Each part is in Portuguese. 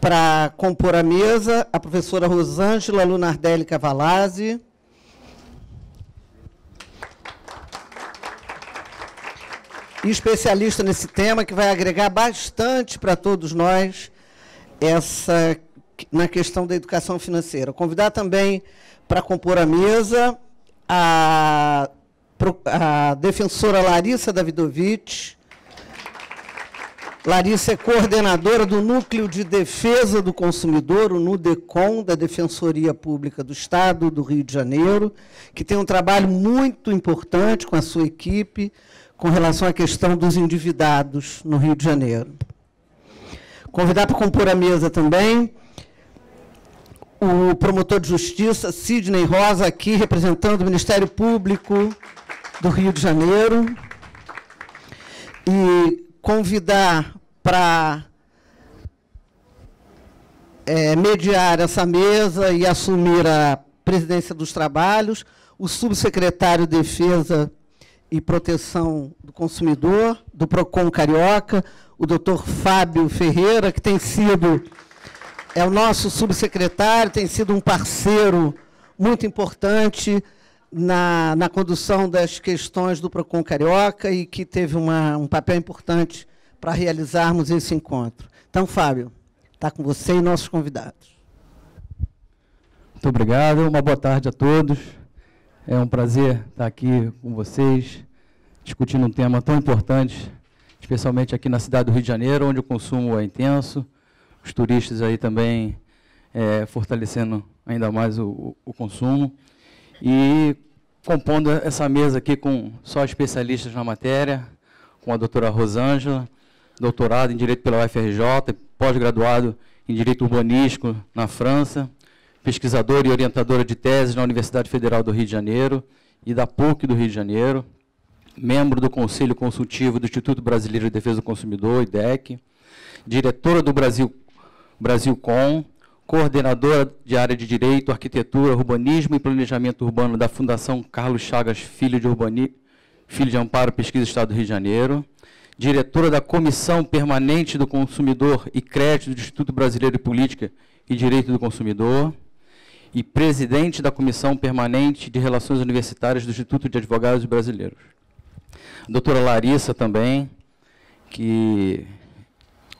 para compor a mesa, a professora Rosângela Lunardelli Cavalazzi. Especialista nesse tema, que vai agregar bastante para todos nós na questão da educação financeira. Convidar também para compor a mesa a defensora Larissa Davidovich. Larissa é coordenadora do Núcleo de Defesa do Consumidor, o NUDECON, da Defensoria Pública do Estado do Rio de Janeiro, que tem um trabalho muito importante com a sua equipe com relação à questão dos endividados no Rio de Janeiro. Convidar para compor a mesa também o promotor de justiça, Sidney Rosa, aqui representando o Ministério Público do Rio de Janeiro. E convidar para mediar essa mesa e assumir a presidência dos trabalhos o subsecretário de Defesa e Proteção do Consumidor, do PROCON Carioca, o doutor Fábio Ferreira, que é o nosso subsecretário, tem sido um parceiro muito importante na condução das questões do PROCON Carioca e que teve um papel importante para realizarmos esse encontro. Então, Fábio, está com você e nossos convidados. Muito obrigado, uma boa tarde a todos. É um prazer estar aqui com vocês, discutindo um tema tão importante, especialmente aqui na cidade do Rio de Janeiro, onde o consumo é intenso, os turistas aí também fortalecendo ainda mais o consumo. E compondo essa mesa aqui com só especialistas na matéria, com a doutora Rosângela, doutorado em Direito pela UFRJ, pós-graduado em Direito Urbanístico na França, pesquisadora e orientadora de teses na Universidade Federal do Rio de Janeiro e da PUC do Rio de Janeiro, membro do Conselho Consultivo do Instituto Brasileiro de Defesa do Consumidor, IDEC, diretora do Brasilcom, coordenadora de área de Direito, Arquitetura, Urbanismo e Planejamento Urbano da Fundação Carlos Chagas Filho de Amparo, Pesquisa Estado do Rio de Janeiro, diretora da Comissão Permanente do Consumidor e Crédito do Instituto Brasileiro de Política e Direito do Consumidor, e presidente da Comissão Permanente de Relações Universitárias do Instituto de Advogados Brasileiros. A doutora Larissa também, que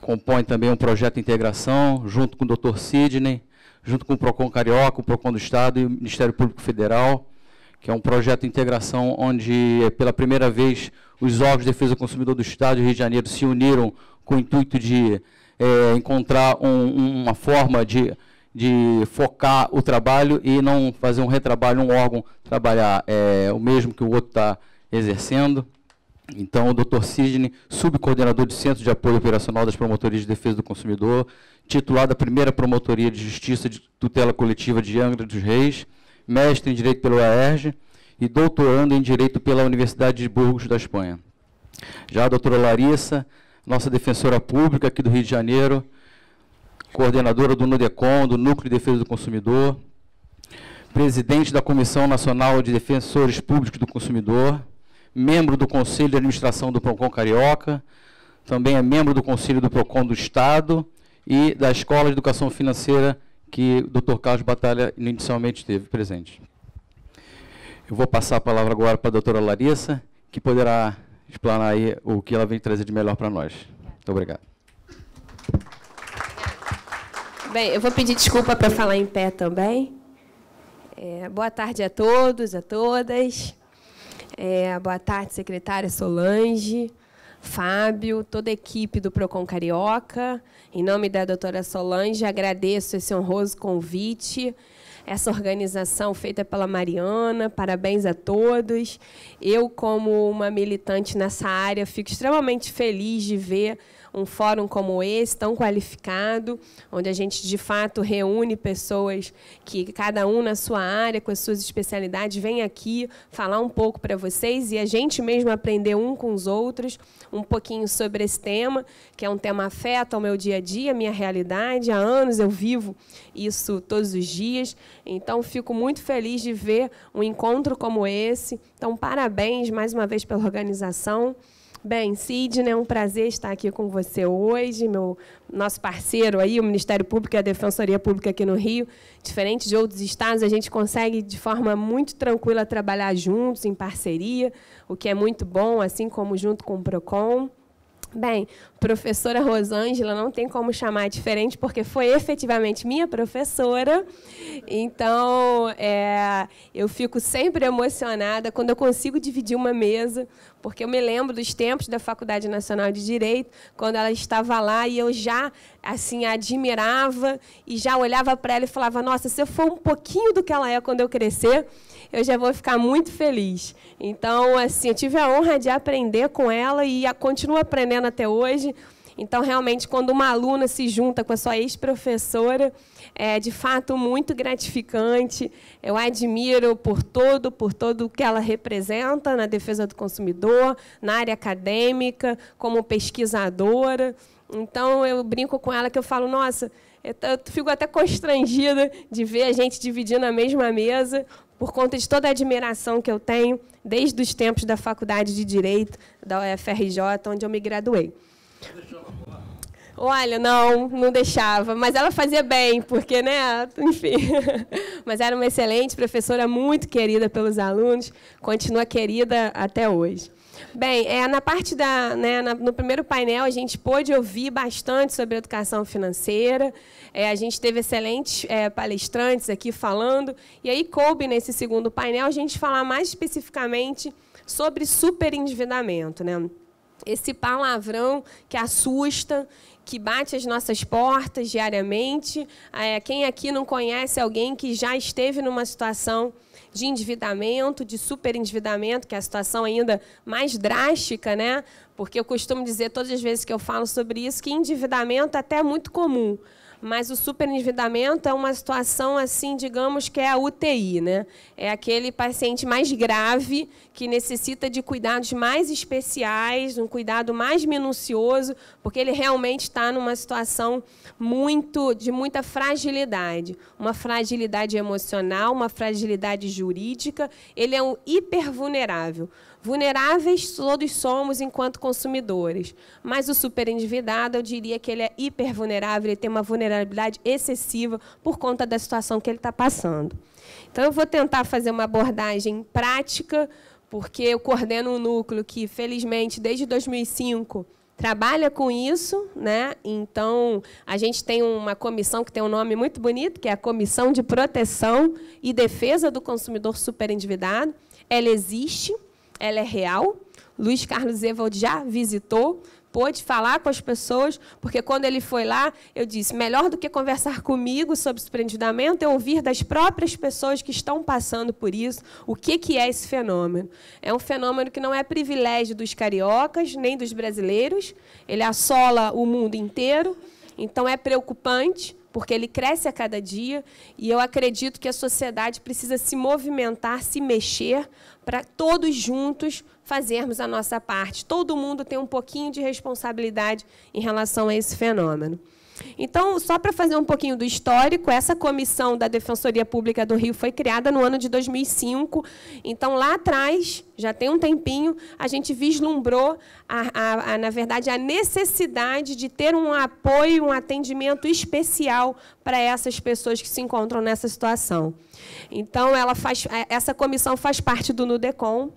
compõe também um projeto de integração, junto com o doutor Sidney, junto com o PROCON Carioca, o PROCON do Estado e o Ministério Público Federal, que é um projeto de integração onde, pela primeira vez, os órgãos de defesa do consumidor do Estado do Rio de Janeiro se uniram com o intuito de encontrar uma forma de focar o trabalho e não fazer um retrabalho, um órgão trabalhar o mesmo que o outro está exercendo. Então, o Dr. Sidney, subcoordenador do Centro de Apoio Operacional das Promotorias de Defesa do Consumidor, titular da primeira Promotoria de Justiça de Tutela Coletiva de Angra dos Reis, mestre em Direito pela UERJ e doutorando em Direito pela Universidade de Burgos da Espanha. Já a doutora Larissa, nossa defensora pública aqui do Rio de Janeiro, coordenadora do NUDECON, do Núcleo de Defesa do Consumidor, presidente da Comissão Nacional de Defensores Públicos do Consumidor, membro do Conselho de Administração do PROCON Carioca, também é membro do Conselho do PROCON do Estado e da Escola de Educação Financeira, que o Dr. Carlos Batalha inicialmente esteve presente. Eu vou passar a palavra agora para a doutora Larissa, que poderá explanar aí o que ela vem trazer de melhor para nós. Muito obrigado. Bem, eu vou pedir desculpa para falar em pé também. Boa tarde a todos, a todas. Boa tarde, secretária Solange, Fábio, toda a equipe do PROCON Carioca. Em nome da doutora Solange, agradeço esse honroso convite, essa organização feita pela Mariana, parabéns a todos. Eu, como uma militante nessa área, fico extremamente feliz de ver um fórum como esse, tão qualificado, onde a gente, de fato, reúne pessoas que, cada um na sua área, com as suas especialidades, vem aqui falar um pouco para vocês e a gente mesmo aprender um com os outros um pouquinho sobre esse tema, que é um tema afeto ao meu dia a dia, a minha realidade. Há anos eu vivo isso todos os dias, então fico muito feliz de ver um encontro como esse. Então, parabéns mais uma vez pela organização. Bem, Sidney, é um prazer estar aqui com você hoje, nosso parceiro aí, o Ministério Público e a Defensoria Pública aqui no Rio. Diferente de outros estados, a gente consegue, de forma muito tranquila, trabalhar juntos, em parceria, o que é muito bom, assim como junto com o PROCON. Bem, professora Rosângela não tem como chamar diferente, porque foi efetivamente minha professora. Então, eu fico sempre emocionada quando eu consigo dividir uma mesa, porque eu me lembro dos tempos da Faculdade Nacional de Direito, quando ela estava lá e eu já assim, admirava e já olhava para ela e falava, nossa, se eu for um pouquinho do que ela é quando eu crescer, eu já vou ficar muito feliz. Então, assim, eu tive a honra de aprender com ela e continuo aprendendo até hoje. Então, realmente, quando uma aluna se junta com a sua ex-professora, é, de fato, muito gratificante. Eu a admiro por todo o que ela representa na defesa do consumidor, na área acadêmica, como pesquisadora. Então, eu brinco com ela que eu falo, nossa, eu fico até constrangida de ver a gente dividindo a mesma mesa, por conta de toda a admiração que eu tenho desde os tempos da Faculdade de Direito, da UFRJ, onde eu me graduei. Olha, não deixava, mas ela fazia bem, porque, né, enfim. Mas era uma excelente professora, muito querida pelos alunos, continua querida até hoje. Bem, na parte no primeiro painel, a gente pôde ouvir bastante sobre educação financeira, a gente teve excelentes palestrantes aqui falando, e aí coube, nesse segundo painel, a gente falar mais especificamente sobre superendividamento, né? Esse palavrão que assusta, que bate as nossas portas diariamente. Quem aqui não conhece alguém que já esteve numa situação de endividamento, de superendividamento, que é a situação ainda mais drástica, né? Porque eu costumo dizer, todas as vezes que eu falo sobre isso, que endividamento até é muito comum, mas o superendividamento é uma situação, assim, digamos que é a UTI, né? É aquele paciente mais grave que necessita de cuidados mais especiais, um cuidado mais minucioso, porque ele realmente está numa situação de muita fragilidade, uma fragilidade emocional, uma fragilidade jurídica. Ele é um hipervulnerável. Vulneráveis todos somos enquanto consumidores, mas o superendividado, eu diria que ele é hipervulnerável, ele tem uma vulnerabilidade excessiva por conta da situação que ele está passando. Então, eu vou tentar fazer uma abordagem prática, porque eu coordeno um núcleo que, felizmente, desde 2005, trabalha com isso, né? Então, a gente tem uma comissão que tem um nome muito bonito, que é a Comissão de Proteção e Defesa do Consumidor Superendividado. Ela existe, ela é real. Luiz Carlos Ewald já visitou, pôde falar com as pessoas, porque quando ele foi lá, eu disse, melhor do que conversar comigo sobre superendividamento é ouvir das próprias pessoas que estão passando por isso, o que é esse fenômeno. É um fenômeno que não é privilégio dos cariocas, nem dos brasileiros, ele assola o mundo inteiro, então é preocupante, porque ele cresce a cada dia, e eu acredito que a sociedade precisa se movimentar, se mexer, para todos juntos fazermos a nossa parte. Todo mundo tem um pouquinho de responsabilidade em relação a esse fenômeno. Então, só para fazer um pouquinho do histórico, essa comissão da Defensoria Pública do Rio foi criada no ano de 2005. Então, lá atrás, já tem um tempinho, a gente vislumbrou, na verdade, a necessidade de ter um apoio, um atendimento especial para essas pessoas que se encontram nessa situação. Então, essa comissão faz parte do NUDECOM.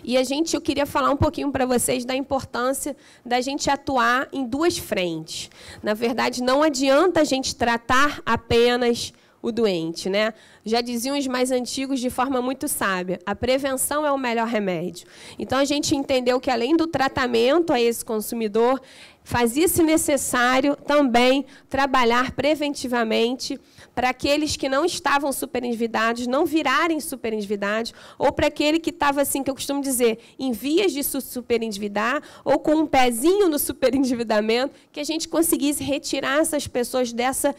E eu queria falar um pouquinho para vocês da importância da gente atuar em duas frentes. Na verdade, não adianta a gente tratar apenas o doente, né? Já diziam os mais antigos de forma muito sábia, a prevenção é o melhor remédio. Então, a gente entendeu que, além do tratamento a esse consumidor, fazia-se necessário também trabalhar preventivamente para aqueles que não estavam superendividados não virarem superendividados, ou para aquele que estava, assim, que eu costumo dizer, em vias de se superendividar, ou com um pezinho no superendividamento, que a gente conseguisse retirar essas pessoas dessa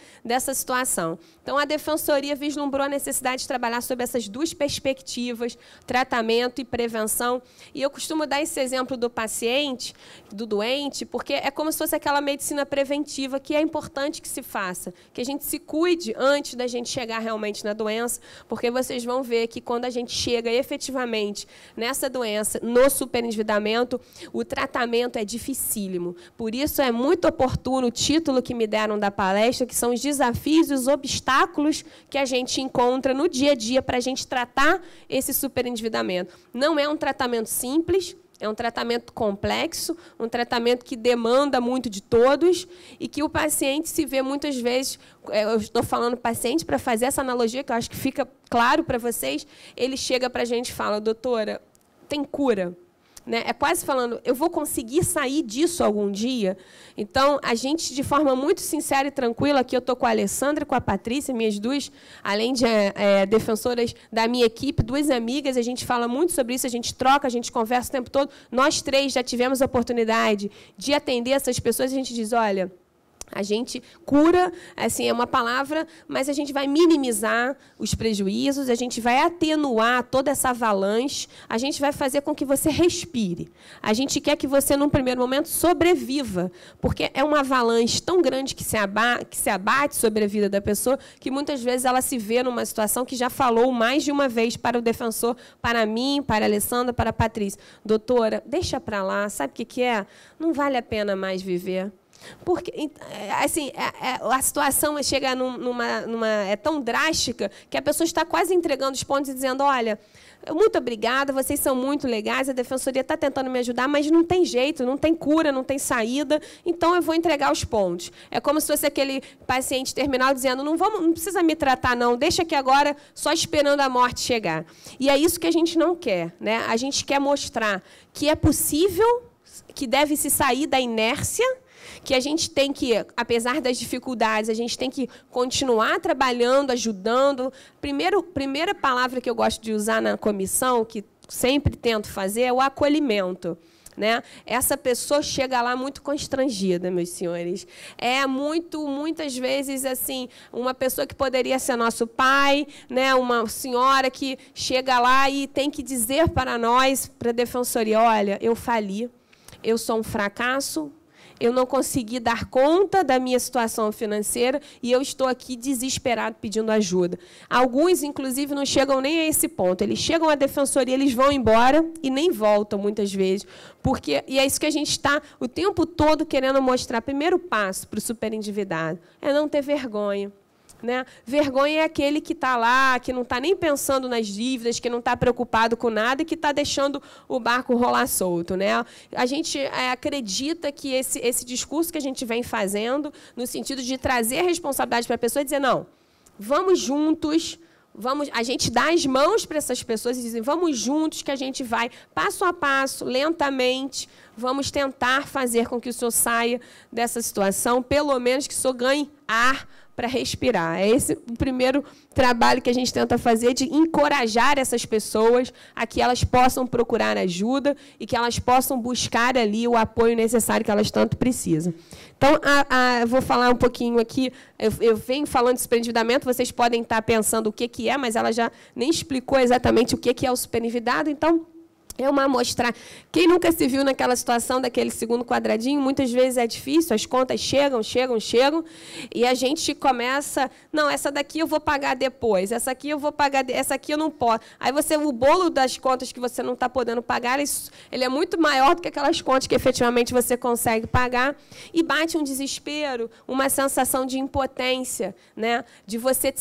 situação. Então, a Defensoria vislumbrou a necessidade de trabalhar sobre essas duas perspectivas, tratamento e prevenção. E eu costumo dar esse exemplo do paciente, do doente, porque é como se fosse aquela medicina preventiva que é importante que se faça, que a gente se cuide antes da gente chegar realmente na doença, porque vocês vão ver que quando a gente chega efetivamente nessa doença, no superendividamento, o tratamento é dificílimo. Por isso é muito oportuno o título que me deram da palestra, que são os desafios e os obstáculos que a gente encontra no dia a dia para a gente tratar esse superendividamento. Não é um tratamento simples, é um tratamento complexo, um tratamento que demanda muito de todos e que o paciente se vê muitas vezes, eu estou falando paciente para fazer essa analogia, que eu acho que fica claro para vocês, ele chega para a gente e fala, doutora, tem cura? Né? É quase falando, eu vou conseguir sair disso algum dia? Então, a gente, de forma muito sincera e tranquila, aqui eu estou com a Alessandra e com a Patrícia, minhas duas, além de defensoras da minha equipe, duas amigas, a gente fala muito sobre isso, a gente troca, a gente conversa o tempo todo. Nós três já tivemos a oportunidade de atender essas pessoas, a gente diz, olha, a gente cura, assim, é uma palavra, mas a gente vai minimizar os prejuízos, a gente vai atenuar toda essa avalanche, a gente vai fazer com que você respire. A gente quer que você, num primeiro momento, sobreviva, porque é uma avalanche tão grande que se abate sobre a vida da pessoa, que muitas vezes ela se vê numa situação que já falou mais de uma vez para o defensor, para mim, para a Alessandra, para a Patrícia. Doutora, deixa para lá, sabe o que é? Não vale a pena mais viver. Porque assim, a situação chega é tão drástica que a pessoa está quase entregando os pontos e dizendo, olha, muito obrigada, vocês são muito legais, a defensoria está tentando me ajudar, mas não tem jeito, não tem cura, não tem saída, então eu vou entregar os pontos. É como se fosse aquele paciente terminal dizendo, não precisa me tratar, não, deixa aqui agora só esperando a morte chegar. E é isso que a gente não quer, né? A gente quer mostrar que é possível, que deve se sair da inércia, que a gente tem que, apesar das dificuldades, a gente tem que continuar trabalhando, ajudando. Primeira palavra que eu gosto de usar na comissão, que sempre tento fazer, é o acolhimento. Né? Essa pessoa chega lá muito constrangida, meus senhores. É muitas vezes assim, uma pessoa que poderia ser nosso pai, né? Uma senhora que chega lá e tem que dizer para nós, para a defensoria, olha, eu fali, eu sou um fracasso, eu não consegui dar conta da minha situação financeira e eu estou aqui desesperado pedindo ajuda. Alguns, inclusive, não chegam nem a esse ponto. Eles chegam à defensoria, eles vão embora e nem voltam, muitas vezes. E é isso que a gente está o tempo todo querendo mostrar. Primeiro passo para o superendividado é não ter vergonha. Né? Vergonha é aquele que está lá, que não está nem pensando nas dívidas, que não está preocupado com nada e que está deixando o barco rolar solto. Né? A gente acredita que esse discurso que a gente vem fazendo, no sentido de trazer a responsabilidade para a pessoa e dizer, não, vamos juntos, a gente dá as mãos para essas pessoas e dizer, vamos juntos que a gente vai, passo a passo, lentamente, vamos tentar fazer com que o senhor saia dessa situação, pelo menos que o senhor ganhe ar para respirar. É esse o primeiro trabalho que a gente tenta fazer, de encorajar essas pessoas a que elas possam procurar ajuda e que elas possam buscar ali o apoio necessário que elas tanto precisam. Então, eu vou falar um pouquinho aqui, eu venho falando de superendividamento, vocês podem estar pensando o que é, mas ela já nem explicou exatamente o que é o superendividado, então, é uma amostra. Quem nunca se viu naquela situação daquele segundo quadradinho, muitas vezes é difícil, as contas chegam, e a gente começa, não, essa daqui eu vou pagar depois, essa aqui eu vou pagar, essa aqui eu não posso. Aí o bolo das contas que você não está podendo pagar, ele é muito maior do que aquelas contas que efetivamente você consegue pagar, e bate um desespero, uma sensação de impotência, né? De você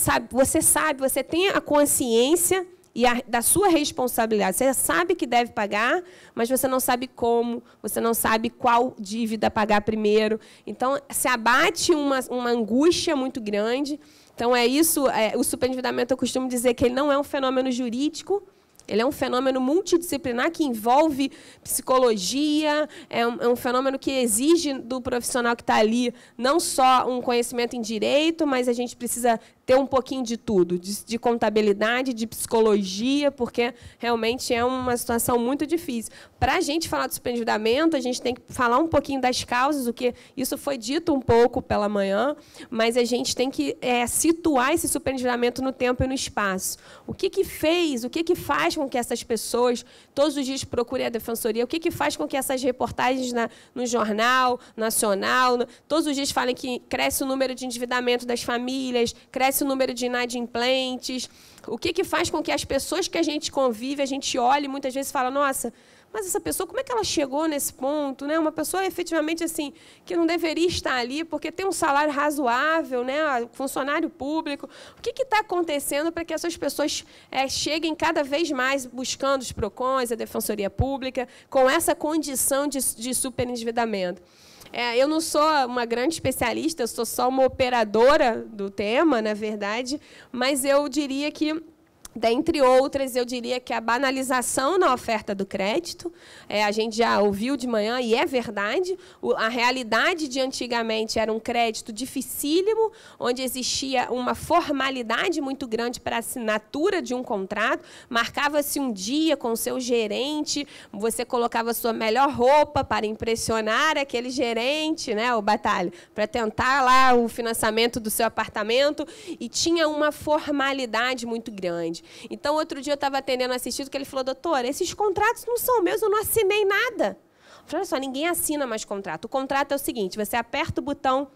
tem a consciência e da sua responsabilidade. Você sabe que deve pagar, mas você não sabe como, você não sabe qual dívida pagar primeiro. Então, se abate uma angústia muito grande. Então, é isso. O superendividamento, eu costumo dizer que ele não é um fenômeno jurídico, ele é um fenômeno multidisciplinar que envolve psicologia, é um fenômeno que exige do profissional que está ali não só um conhecimento em direito, mas a gente precisa ter um pouquinho de tudo, de contabilidade, de psicologia, porque realmente é uma situação muito difícil. Para a gente falar do superendividamento, a gente tem que falar um pouquinho das causas, o que isso foi dito um pouco pela manhã, mas a gente tem que situar esse superendividamento no tempo e no espaço. O que faz com com que essas pessoas todos os dias procurem a defensoria? O que faz com que essas reportagens no Jornal Nacional, todos os dias falem que cresce o número de endividamento das famílias, cresce o número de inadimplentes? O que faz com que as pessoas que a gente convive, a gente olhe e muitas vezes fala, nossa, mas essa pessoa, como é que ela chegou nesse ponto? Né? Uma pessoa, efetivamente, assim, que não deveria estar ali porque tem um salário razoável, né? Funcionário público. O que está acontecendo para que essas pessoas cheguem cada vez mais buscando os PROCONs, a Defensoria Pública, com essa condição de superendividamento? Eu não sou uma grande especialista, eu sou só uma operadora do tema, na verdade, mas eu diria que, dentre outras, eu diria que a banalização na oferta do crédito, a gente já ouviu de manhã, e é verdade, a realidade de antigamente era um crédito dificílimo, onde existia uma formalidade muito grande para a assinatura de um contrato, marcava-se um dia com o seu gerente, você colocava a sua melhor roupa para impressionar aquele gerente, né, o batalha, para tentar lá o financiamento do seu apartamento, e tinha uma formalidade muito grande. Então, outro dia eu estava atendendo um assistido que ele falou, doutora, esses contratos não são meus, eu não assinei nada. Eu falei, olha só, ninguém assina mais contrato. O contrato é o seguinte, você aperta o botão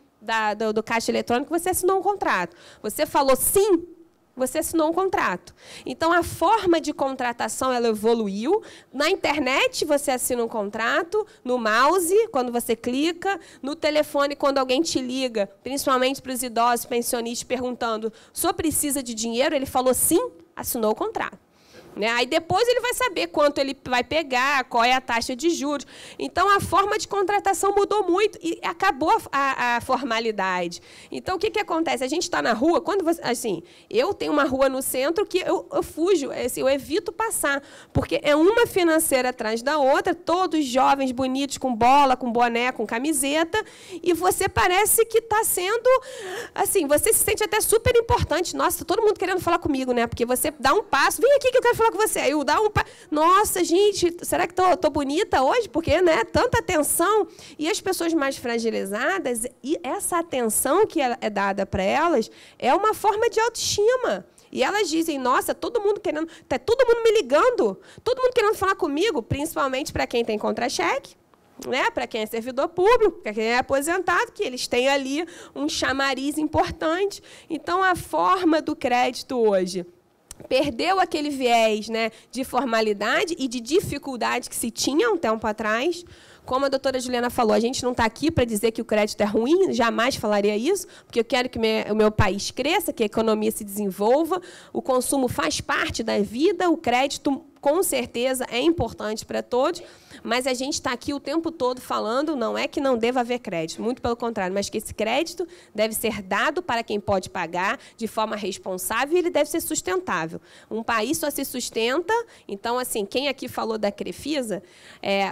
do caixa eletrônico, você assinou um contrato. Você falou sim, você assinou um contrato. Então, a forma de contratação ela evoluiu. Na internet, você assina um contrato, no mouse, quando você clica, no telefone, quando alguém te liga, principalmente para os idosos pensionistas, perguntando, o senhor precisa de dinheiro? Ele falou sim, assinou o contrato. Né? Aí depois ele vai saber quanto ele vai pegar, qual é a taxa de juros. Então, a forma de contratação mudou muito e acabou a formalidade. Então, o que acontece? A gente está na rua, quando você, assim, eu tenho uma rua no centro que eu fujo, assim, eu evito passar, porque é uma financeira atrás da outra, todos jovens, bonitos, com bola, com boné, com camiseta, e você parece que está sendo, assim, você se sente até super importante. Nossa, todo mundo querendo falar comigo, né? Porque você dá um passo, vem aqui que eu quero falar com você. Aí eu dá um nossa, gente, será que tô bonita hoje? Porque, né, tanta atenção. E as pessoas mais fragilizadas, e essa atenção que é dada para elas é uma forma de autoestima. E elas dizem, nossa, todo mundo querendo, tá todo mundo me ligando, todo mundo querendo falar comigo, principalmente para quem tem contra-cheque, né, para quem é servidor público, para quem é aposentado, que eles têm ali um chamariz importante. Então, a forma do crédito hoje perdeu aquele viés, né, de formalidade e de dificuldade que se tinha um tempo atrás. Como a doutora Juliana falou, a gente não está aqui para dizer que o crédito é ruim, jamais falaria isso, porque eu quero que o meu país cresça, que a economia se desenvolva, o consumo faz parte da vida, o crédito, com certeza, é importante para todos, mas a gente está aqui o tempo todo falando, não é que não deva haver crédito, muito pelo contrário, mas que esse crédito deve ser dado para quem pode pagar de forma responsável e ele deve ser sustentável. Um país só se sustenta, então, assim, quem aqui falou da Crefisa,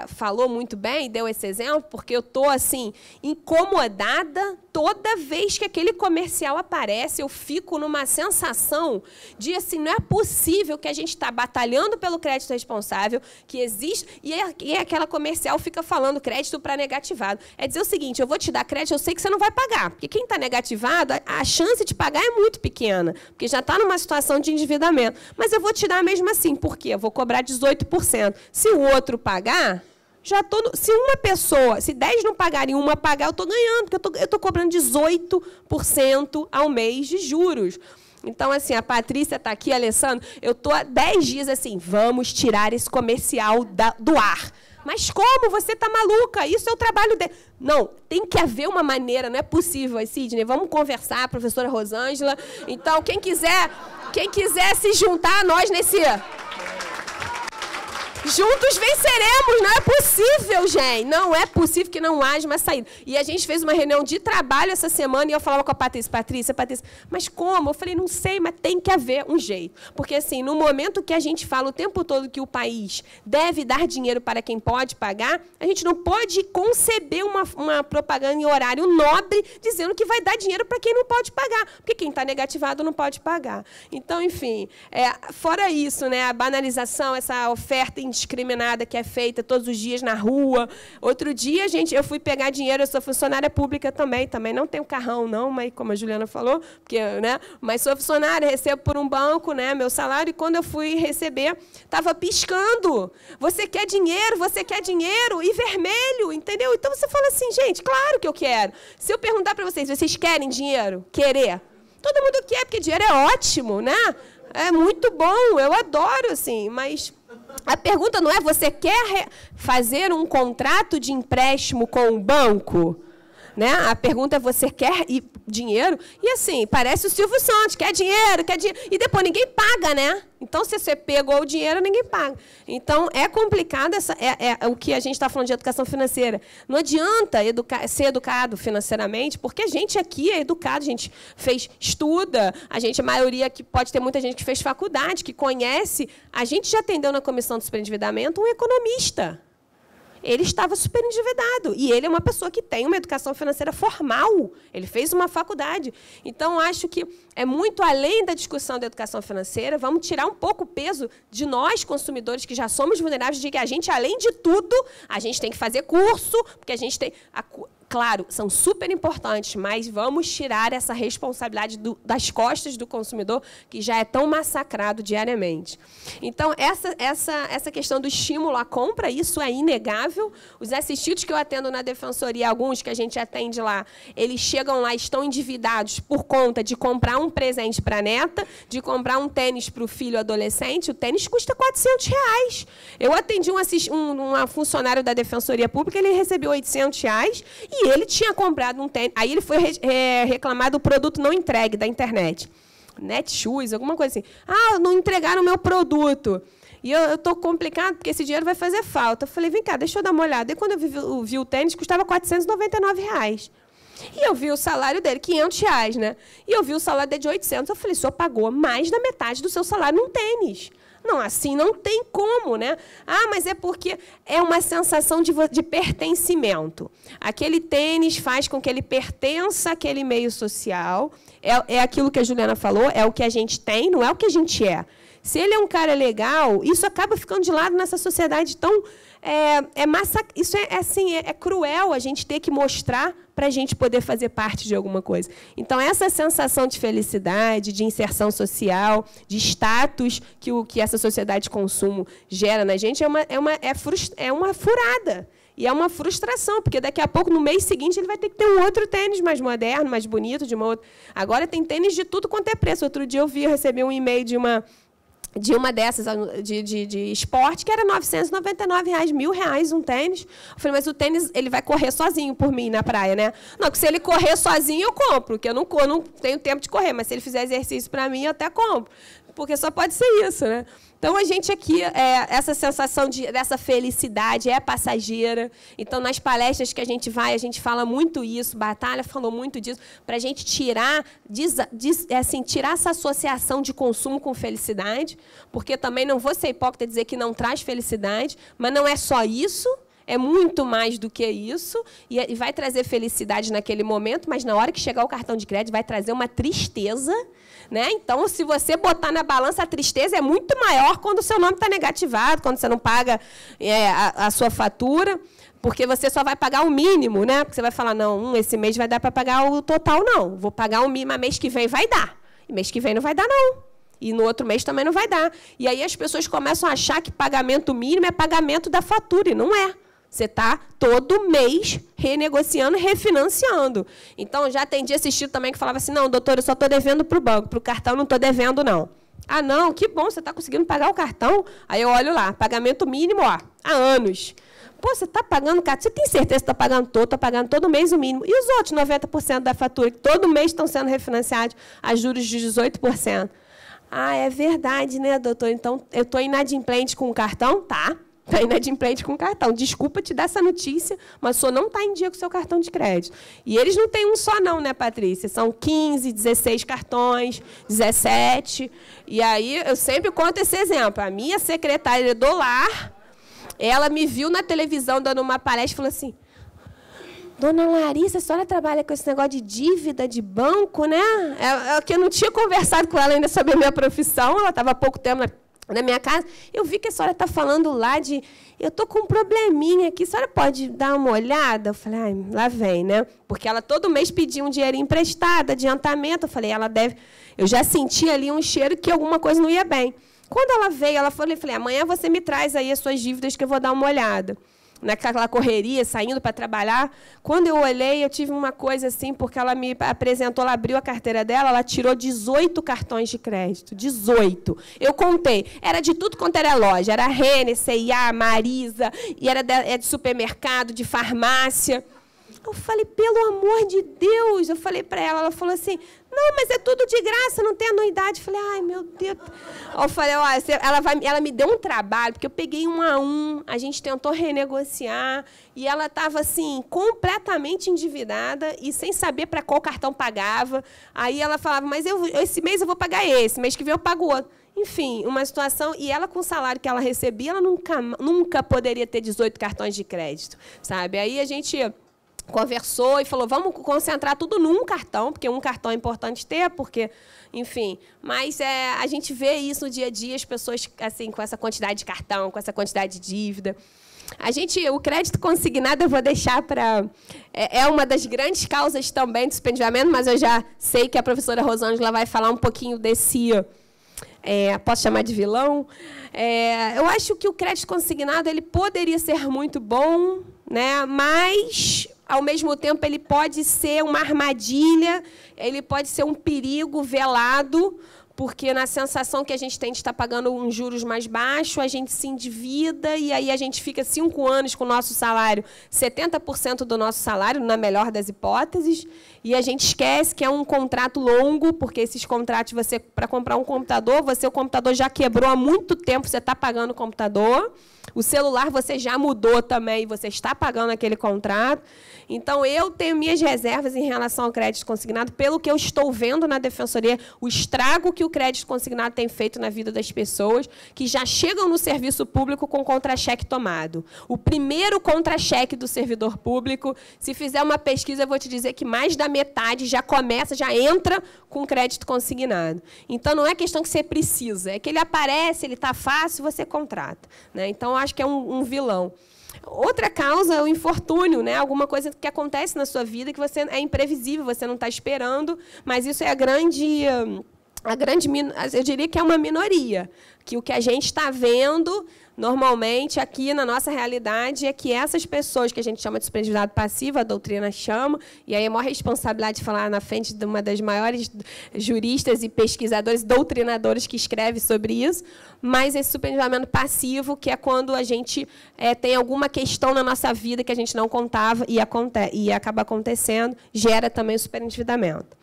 falou muito bem, deu esse exemplo, porque eu estou, assim, incomodada toda vez que aquele comercial aparece, eu fico numa sensação de, assim, não é possível que a gente está batalhando pelo crédito responsável, que existe, e aquela comercial fica falando crédito para negativado. É dizer o seguinte, eu vou te dar crédito, eu sei que você não vai pagar, porque quem está negativado, a chance de pagar é muito pequena, porque já está numa situação de endividamento. Mas eu vou te dar mesmo assim, por quê? Eu vou cobrar 18%. Se o outro pagar, já tô, se uma pessoa, se 10 não pagarem, uma pagar, eu estou ganhando, porque eu estou cobrando 18% ao mês de juros. Então, assim, a Patrícia está aqui, Alessandro, eu estou há 10 dias assim, vamos tirar esse comercial do ar. Mas como? Você está maluca? Isso é o trabalho dele. Não, tem que haver uma maneira, não é possível, Sidney, vamos conversar, professora Rosângela. Então, quem quiser se juntar a nós nesse... Juntos venceremos, não é possível, gente. Não é possível que não haja uma saída. E a gente fez uma reunião de trabalho essa semana e eu falava com a Patrícia, mas como? Eu falei, não sei, mas tem que haver um jeito. Porque, assim, no momento que a gente fala o tempo todo que o país deve dar dinheiro para quem pode pagar, a gente não pode conceber uma propaganda em horário nobre dizendo que vai dar dinheiro para quem não pode pagar. Porque quem está negativado não pode pagar. Então, enfim, fora isso, né, a banalização, essa oferta indiscriminada que é feita todos os dias na rua. Outro dia, eu fui pegar dinheiro, eu sou funcionária pública também não tenho carrão, não, mas como a Juliana falou, porque, né, mas sou funcionária, recebo por um banco, né, meu salário, e quando eu fui receber, estava piscando. Você quer dinheiro, e vermelho, entendeu? Então, você fala assim, gente, claro que eu quero. Se eu perguntar para vocês querem dinheiro? Querer? Todo mundo quer, porque dinheiro é ótimo, né? É muito bom, eu adoro, assim, mas a pergunta não é você quer fazer um contrato de empréstimo com o banco? Né? A pergunta é você quer dinheiro? E assim, parece o Silvio Santos, quer dinheiro, e depois ninguém paga, né? Então, se você pegou o dinheiro, ninguém paga. Então, é complicado o que a gente está falando de educação financeira. Não adianta ser educado financeiramente, porque a gente aqui é educado, a gente estuda, a maioria que pode ter muita gente que fez faculdade, que conhece. A gente já atendeu na comissão de superendividamento um economista. Ele estava superendividado. E ele é uma pessoa que tem uma educação financeira formal. Ele fez uma faculdade. Então, acho que é muito além da discussão da educação financeira. Vamos tirar um pouco o peso de nós, consumidores, que já somos vulneráveis, de que a gente, além de tudo, a gente tem que fazer curso, porque a gente tem... Claro, são super importantes, mas vamos tirar essa responsabilidade das costas do consumidor, que já é tão massacrado diariamente. Então, essa questão do estímulo à compra, isso é inegável. Os assistidos que eu atendo na defensoria, alguns que a gente atende lá, eles chegam lá e estão endividados por conta de comprar um presente para a neta, de comprar um tênis para o filho adolescente. O tênis custa R$400. Eu atendi um funcionário da defensoria pública, ele recebeu R$800 e ele tinha comprado um tênis. Aí ele foi reclamar do produto não entregue da internet. Netshoes, alguma coisa assim. Ah, não entregaram o meu produto. E eu estou complicado, porque esse dinheiro vai fazer falta. Eu falei, vem cá, deixa eu dar uma olhada. E quando eu vi o tênis, custava R$499. E eu vi o salário dele, R$500, né? E eu vi o salário dele de 800. Eu falei, o senhor pagou mais da metade do seu salário num tênis. Não, assim não tem como, né? Ah, mas é porque é uma sensação de pertencimento. Aquele tênis faz com que ele pertença àquele meio social. É aquilo que a Juliana falou, é o que a gente tem, não é o que a gente é. Se ele é um cara legal, isso acaba ficando de lado nessa sociedade tão... Isso é cruel a gente ter que mostrar para a gente poder fazer parte de alguma coisa. Então, essa sensação de felicidade, de inserção social, de status que essa sociedade de consumo gera na gente é uma furada. E é uma frustração, porque daqui a pouco, no mês seguinte, ele vai ter que ter um outro tênis mais moderno, mais bonito, de uma outra. Agora tem tênis de tudo quanto é preço. Outro dia eu recebi um e-mail de uma dessas de esporte, que era R$999, R$1.000 um tênis. Eu falei, mas o tênis ele vai correr sozinho por mim na praia, né? Não, porque se ele correr sozinho, eu compro, porque eu não tenho tempo de correr, mas se ele fizer exercício para mim, eu até compro, porque só pode ser isso, né? Então, a gente aqui, essa sensação dessa felicidade é passageira. Então, nas palestras que a gente vai, a gente fala muito isso, Batalha falou muito disso, para a gente tirar essa associação de consumo com felicidade, porque também não vou ser hipócrita e dizer que não traz felicidade, mas não é só isso, é muito mais do que isso, e vai trazer felicidade naquele momento, mas na hora que chegar o cartão de crédito vai trazer uma tristeza, né? Então, se você botar na balança, a tristeza é muito maior quando o seu nome está negativado, quando você não paga a sua fatura, porque você só vai pagar o mínimo, né? Porque você vai falar, não, esse mês vai dar para pagar o total, não. Vou pagar o mínimo, mas mês que vem vai dar. E mês que vem não vai dar, não. E no outro mês também não vai dar. E aí as pessoas começam a achar que pagamento mínimo é pagamento da fatura, e não é. Você está todo mês renegociando, refinanciando. Então, já atendi assistido também que falava assim, não, doutor, eu só estou devendo para o banco, para o cartão não estou devendo, não. Ah, não, que bom, você está conseguindo pagar o cartão? Aí eu olho lá, pagamento mínimo, ó, há anos. Pô, você está pagando cartão, você tem certeza que está pagando todo, está pagando todo mês o mínimo. E os outros 90% da fatura, que todo mês estão sendo refinanciados a juros de 18%? Ah, é verdade, né, doutor? Então, eu estou inadimplente com o cartão? Tá. Está inadimplente com o cartão. Desculpa te dar essa notícia, mas o senhor não está em dia com o seu cartão de crédito. E eles não têm um só não, né, Patrícia? São 15, 16 cartões, 17. E aí, eu sempre conto esse exemplo. A minha secretária do lar, ela me viu na televisão dando uma palestra e falou assim, Dona Larissa, a senhora trabalha com esse negócio de dívida de banco, né? Que eu não tinha conversado com ela ainda sobre a minha profissão, ela estava há pouco tempo na minha casa, eu vi que a senhora está falando lá de... Eu estou com um probleminha aqui, a senhora pode dar uma olhada? Eu falei, ai, lá vem, né? Porque ela todo mês pedia um dinheiro emprestado, adiantamento. Eu falei, ela deve... Eu já senti ali um cheiro que alguma coisa não ia bem. Quando ela veio, ela falou, eu falei, amanhã você me traz aí as suas dívidas que eu vou dar uma olhada. Naquela correria, saindo para trabalhar. Quando eu olhei, eu tive uma coisa assim, porque ela me apresentou, ela abriu a carteira dela, ela tirou 18 cartões de crédito. 18. Eu contei. Era de tudo quanto era loja. Era Renner, C&A, Marisa, e era de supermercado, de farmácia. Eu falei, pelo amor de Deus. Eu falei para ela, ela falou assim, não, mas é tudo de graça, não tem anuidade. Eu falei, ai, meu Deus. Eu falei, olha, ela me deu um trabalho, porque eu peguei 1 a 1, a gente tentou renegociar, e ela estava, assim, completamente endividada e sem saber para qual cartão pagava. Aí ela falava, mas esse mês eu vou pagar esse, mês que vem eu pago outro. Enfim, uma situação... E ela, com o salário que ela recebia, ela nunca poderia ter 18 cartões de crédito, sabe? Aí a gente... conversou e falou, vamos concentrar tudo num cartão, porque um cartão é importante ter, porque, enfim. Mas a gente vê isso no dia a dia, as pessoas assim, com essa quantidade de cartão, com essa quantidade de dívida. O crédito consignado eu vou deixar para... É uma das grandes causas também do suspendimento, mas eu já sei que a professora Rosângela vai falar um pouquinho desse... posso chamar de vilão? Eu acho que o crédito consignado ele poderia ser muito bom, né? Mas, ao mesmo tempo, ele pode ser uma armadilha, ele pode ser um perigo velado, porque na sensação que a gente tem de estar pagando uns juros mais baixos, a gente se endivida e aí a gente fica 5 anos com o nosso salário, 70% do nosso salário, na melhor das hipóteses, e a gente esquece que é um contrato longo, porque esses contratos, para comprar um computador, o computador já quebrou há muito tempo, você está pagando o computador, o celular você já mudou também, você está pagando aquele contrato. Então, eu tenho minhas reservas em relação ao crédito consignado, pelo que eu estou vendo na Defensoria, o estrago que o crédito consignado tem feito na vida das pessoas que já chegam no serviço público com contra-cheque tomado. O primeiro contra-cheque do servidor público, se fizer uma pesquisa, eu vou te dizer que mais da metade já entra com crédito consignado. Então, não é questão que você precisa, é que ele aparece, ele está fácil, você contrata, né? Então, acho que é um vilão. Outra causa é o infortúnio, né? Alguma coisa que acontece na sua vida que você é imprevisível, você não está esperando, mas isso é eu diria que é uma minoria, que o que a gente está vendo normalmente aqui na nossa realidade é que essas pessoas que a gente chama de superendividado passivo, a doutrina chama, e aí é a maior responsabilidade de falar na frente de uma das maiores juristas e pesquisadores, doutrinadores que escreve sobre isso, mas esse superendividamento passivo, que é quando a gente tem alguma questão na nossa vida que a gente não contava e acaba acontecendo, gera também o superendividamento.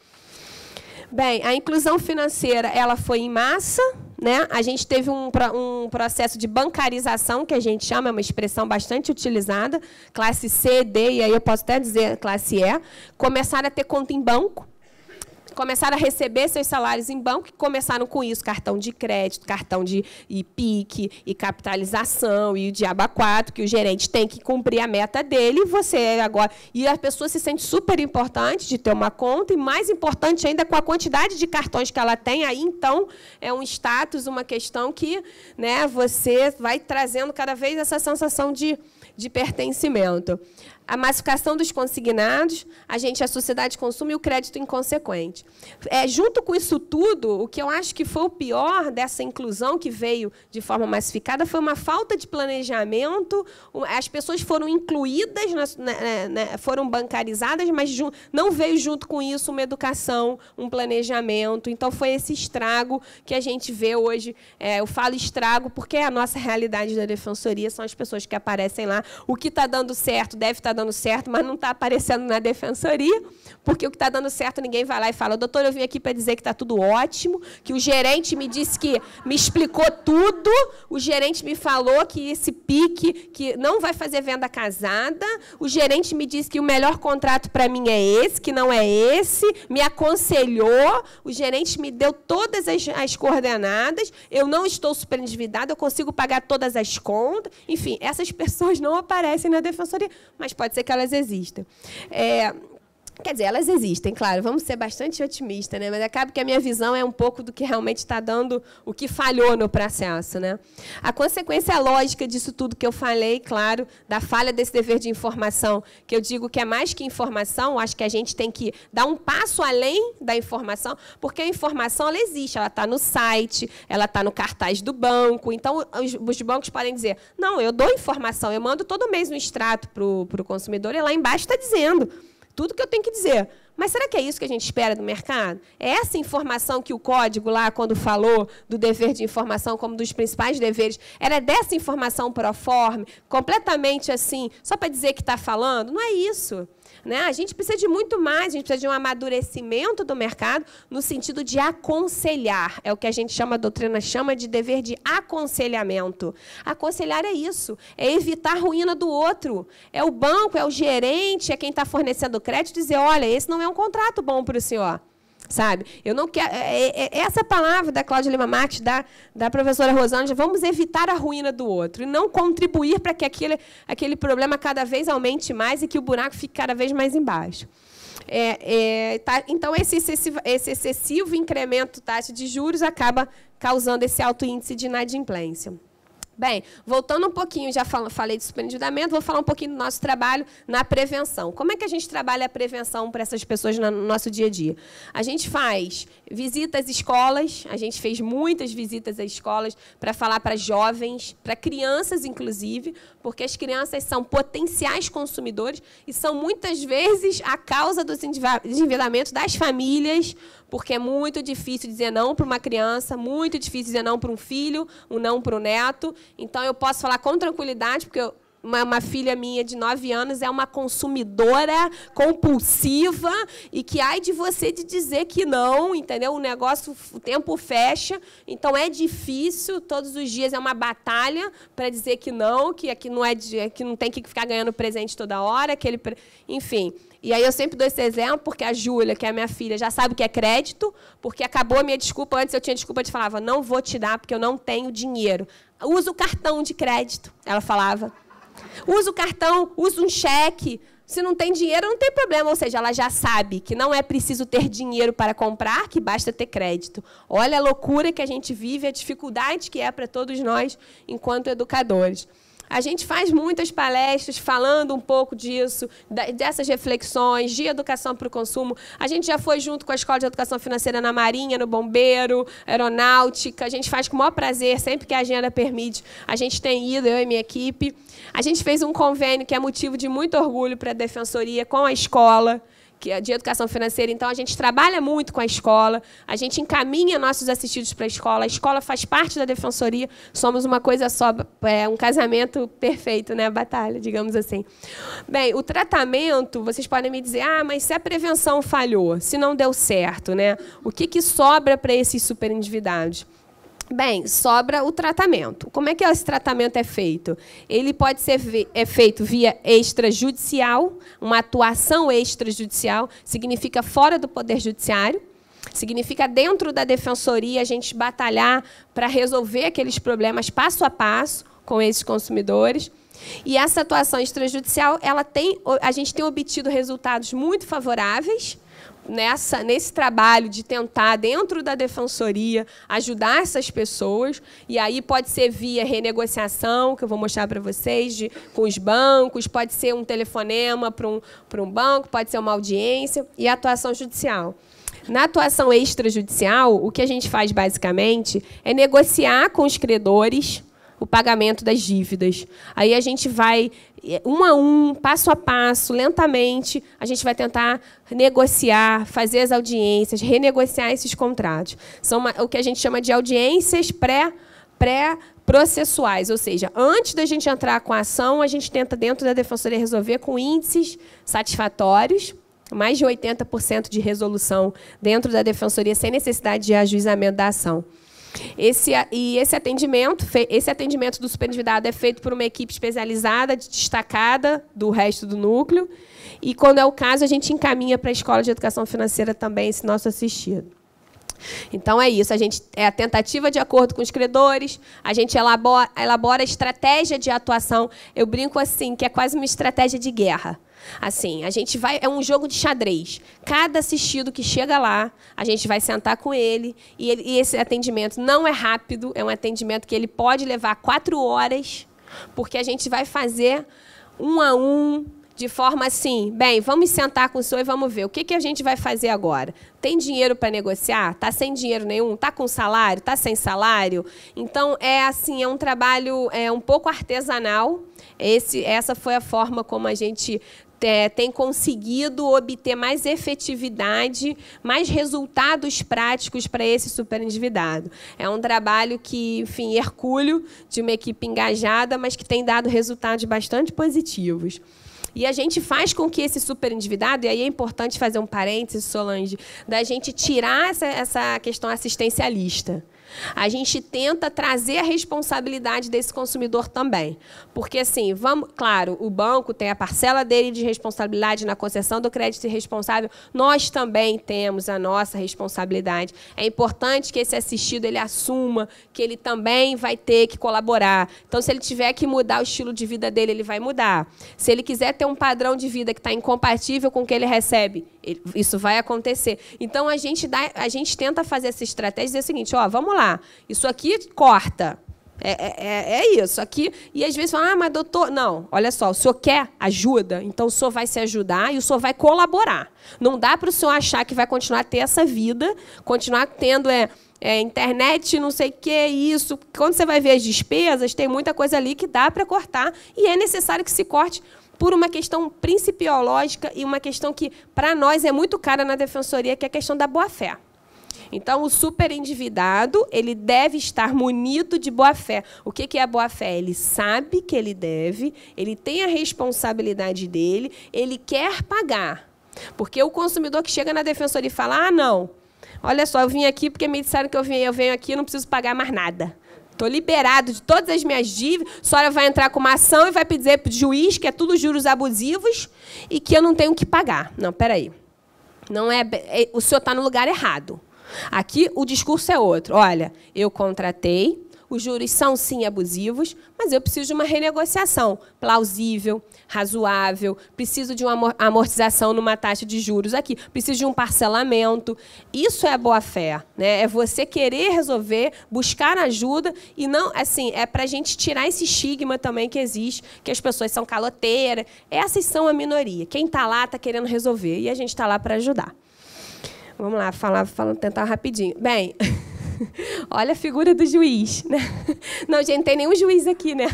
Bem, a inclusão financeira ela foi em massa, né? A gente teve um processo de bancarização, que a gente chama, é uma expressão bastante utilizada, classe C, D, e aí eu posso até dizer classe E, começaram a ter conta em banco, começaram a receber seus salários em banco, e começaram com isso, cartão de crédito, cartão de PIC, e capitalização, e o diabo a quatro, que o gerente tem que cumprir a meta dele, e a pessoa se sente super importante de ter uma conta, e mais importante ainda com a quantidade de cartões que ela tem, aí então é um status, uma questão que, né, você vai trazendo cada vez essa sensação de pertencimento. A massificação dos consignados, a sociedade de consumo e o crédito inconsequente. Junto com isso tudo, o que eu acho que foi o pior dessa inclusão que veio de forma massificada foi uma falta de planejamento. As pessoas foram incluídas, foram bancarizadas, mas não veio junto com isso uma educação, um planejamento. Então, foi esse estrago que a gente vê hoje. Eu falo estrago porque é a nossa realidade da Defensoria, são as pessoas que aparecem lá. O que está dando certo deve estar dando certo, mas não está aparecendo na Defensoria, porque o que está dando certo, ninguém vai lá e fala, doutor, eu vim aqui para dizer que está tudo ótimo, que o gerente me disse que me explicou tudo, o gerente me falou que esse PIC, que não vai fazer venda casada, o gerente me disse que o melhor contrato para mim é esse, que não é esse, me aconselhou, o gerente me deu todas as coordenadas, eu não estou superendividado, eu consigo pagar todas as contas, enfim, essas pessoas não aparecem na Defensoria, mas pode ser que elas existam. Quer dizer, elas existem, claro, vamos ser bastante otimistas, né? Mas acaba que a minha visão é um pouco do que realmente está dando, o que falhou no processo, né? A consequência lógica disso tudo que eu falei, claro, da falha desse dever de informação, que eu digo que é mais que informação, acho que a gente tem que dar um passo além da informação, porque a informação ela existe, ela está no site, ela está no cartaz do banco, então os bancos podem dizer, não, eu dou informação, eu mando todo mês um extrato para o consumidor e lá embaixo está dizendo tudo que eu tenho que dizer. Mas será que é isso que a gente espera do mercado? É essa informação que o código lá, quando falou do dever de informação como dos principais deveres, era dessa informação proforme, completamente assim, só para dizer que está falando? Não é isso. Né? A gente precisa de muito mais, a gente precisa de um amadurecimento do mercado no sentido de aconselhar. É o que a gente chama, a doutrina chama de dever de aconselhamento. Aconselhar é isso, é evitar a ruína do outro. É o banco, é o gerente, é quem está fornecendo crédito, dizer, olha, esse não é um contrato bom para o senhor. Sabe? Eu não quero. Essa palavra da Cláudia Lima Marques, da professora Rosângela, vamos evitar a ruína do outro e não contribuir para que aquele problema cada vez aumente mais e que o buraco fique cada vez mais embaixo. Então, esse excessivo incremento taxa de juros acaba causando esse alto índice de inadimplência. Bem, voltando um pouquinho, já falei de superendividamento, vou falar um pouquinho do nosso trabalho na prevenção. Como é que a gente trabalha a prevenção para essas pessoas no nosso dia a dia? A gente faz visitas às escolas, a gente fez muitas visitas às escolas para falar para jovens, para crianças, inclusive, porque as crianças são potenciais consumidores e são, muitas vezes, a causa dos endividamentos das famílias, porque é muito difícil dizer não para uma criança, muito difícil dizer não para um filho, um não para o neto. Então, eu posso falar com tranquilidade, porque uma filha minha de 9 anos é uma consumidora compulsiva e que, ai de você de dizer que não, entendeu? O negócio, o tempo fecha, então é difícil, todos os dias é uma batalha para dizer que não, que não tem que ficar ganhando presente toda hora, enfim. E aí eu sempre dou esse exemplo, porque a Júlia, que é a minha filha, já sabe o que é crédito, porque acabou a minha desculpa. Antes eu tinha desculpa de falava, não vou te dar porque eu não tenho dinheiro. Usa o cartão de crédito, ela falava. Usa o cartão, usa um cheque. Se não tem dinheiro, não tem problema. Ou seja, ela já sabe que não é preciso ter dinheiro para comprar, que basta ter crédito. Olha a loucura que a gente vive, a dificuldade que é para todos nós, enquanto educadores. A gente faz muitas palestras falando um pouco disso, dessas reflexões, de educação para o consumo. A gente já foi junto com a Escola de Educação Financeira na Marinha, no Bombeiro, Aeronáutica. A gente faz com o maior prazer, sempre que a agenda permite. A gente tem ido, eu e minha equipe. A gente fez um convênio que é motivo de muito orgulho para a Defensoria com a escola, que é de educação financeira. Então, a gente trabalha muito com a escola, a gente encaminha nossos assistidos para a escola faz parte da Defensoria, somos uma coisa só, um casamento perfeito, né? A batalha, digamos assim. Bem, o tratamento, vocês podem me dizer, mas se a prevenção falhou, se não deu certo, né? O que sobra para esses superendividados? Bem, sobra o tratamento. Como é que esse tratamento é feito? Ele pode ser feito via extrajudicial, uma atuação extrajudicial, significa fora do Poder Judiciário, significa dentro da Defensoria a gente batalhar para resolver aqueles problemas passo a passo com esses consumidores. E essa atuação extrajudicial, a gente tem obtido resultados muito favoráveis nesse trabalho de tentar, dentro da Defensoria, ajudar essas pessoas. E aí pode ser via renegociação, que eu vou mostrar para vocês, com os bancos, pode ser um telefonema para um banco, pode ser uma audiência, e a atuação judicial. Na atuação extrajudicial, o que a gente faz, basicamente, é negociar com os credores o pagamento das dívidas. Aí a gente vai, um a um, passo a passo, lentamente, a gente vai tentar negociar, fazer as audiências, renegociar esses contratos. São o que a gente chama de audiências pré-processuais, ou seja, antes da gente entrar com a ação, a gente tenta, dentro da Defensoria, resolver com índices satisfatórios, mais de 80% de resolução dentro da Defensoria, sem necessidade de ajuizamento da ação. Esse atendimento do superendividado é feito por uma equipe especializada, destacada do resto do núcleo, e, quando é o caso, a gente encaminha para a Escola de Educação Financeira também esse nosso assistido. Então, é isso. É a tentativa de acordo com os credores, a gente elabora a estratégia de atuação. Eu brinco assim, que é quase uma estratégia de guerra. Assim, a gente vai... É um jogo de xadrez. Cada assistido que chega lá, a gente vai sentar com ele e esse atendimento não é rápido, é um atendimento que ele pode levar 4 horas, porque a gente vai fazer um a um, de forma assim, bem, vamos sentar com o senhor e vamos ver, o que a gente vai fazer agora? Tem dinheiro para negociar? Está sem dinheiro nenhum? Está com salário? Está sem salário? Então, assim, é um trabalho um pouco artesanal. Essa foi a forma como a gente tem conseguido obter mais efetividade, mais resultados práticos para esse superendividado. É um trabalho que, enfim, hercúleo, de uma equipe engajada, mas que tem dado resultados bastante positivos. E a gente faz com que esse superendividado, e aí é importante fazer um parênteses, Solange, da gente tirar essa questão assistencialista. A gente tenta trazer a responsabilidade desse consumidor também. Porque, assim, claro, o banco tem a parcela dele de responsabilidade na concessão do crédito irresponsável, nós também temos a nossa responsabilidade. É importante que esse assistido ele assuma que ele também vai ter que colaborar. Então, se ele tiver que mudar o estilo de vida dele, ele vai mudar. Se ele quiser ter um padrão de vida que está incompatível com o que ele recebe, isso vai acontecer. Então, a gente tenta fazer essa estratégia e dizer o seguinte, ó, vamos lá, isso aqui corta. É isso aqui. E às vezes falam, mas doutor, não, olha só, o senhor quer ajuda, então o senhor vai se ajudar e o senhor vai colaborar. Não dá para o senhor achar que vai continuar a ter essa vida, continuar tendo internet, não sei o que, isso. Quando você vai ver as despesas, tem muita coisa ali que dá para cortar e é necessário que se corte por uma questão principiológica e uma questão que, para nós, é muito cara na defensoria, que é a questão da boa-fé. Então, o superendividado ele deve estar munido de boa-fé. O que é a boa-fé? Ele sabe que ele deve, ele tem a responsabilidade dele, ele quer pagar. Porque o consumidor que chega na defensoria e fala, ah, não, olha só, eu vim aqui porque me disseram que eu venho aqui e não preciso pagar mais nada. Estou liberado de todas as minhas dívidas, a senhora vai entrar com uma ação e vai dizer para o juiz que é tudo juros abusivos e que eu não tenho que pagar. Não, peraí. O senhor está no lugar errado. Aqui o discurso é outro. Olha, eu contratei, os juros são sim abusivos, mas eu preciso de uma renegociação plausível, razoável, preciso de uma amortização numa taxa de juros aqui, preciso de um parcelamento. Isso é a boa-fé, né? É você querer resolver, buscar ajuda e não, assim, é para a gente tirar esse estigma também que existe, que as pessoas são caloteiras. Essas são a minoria. Quem está lá está querendo resolver e a gente está lá para ajudar. Vamos lá, tentar rapidinho. Bem, olha a figura do juiz, né? Não, gente, não tem nenhum juiz aqui, né?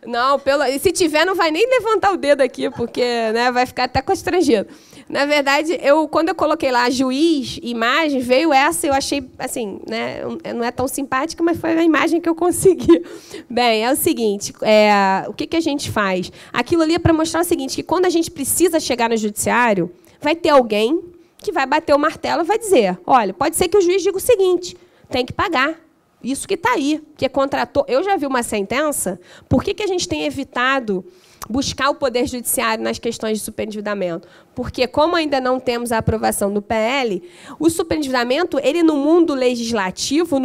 Não, se tiver, não vai nem levantar o dedo aqui, porque, né, vai ficar até constrangido. Na verdade, quando eu coloquei lá juiz, imagem, veio essa, eu achei, assim, né, não é tão simpática, mas foi a imagem que eu consegui. Bem, é o seguinte, o que a gente faz? Aquilo ali é para mostrar o seguinte, que quando a gente precisa chegar no judiciário, vai ter alguém que vai bater o martelo e vai dizer, olha, pode ser que o juiz diga o seguinte, tem que pagar. Isso que está aí, que contratou. Eu já vi uma sentença, por que a gente tem evitado buscar o Poder Judiciário nas questões de superendividamento? Porque, como ainda não temos a aprovação do PL, o superendividamento, ele no mundo legislativo,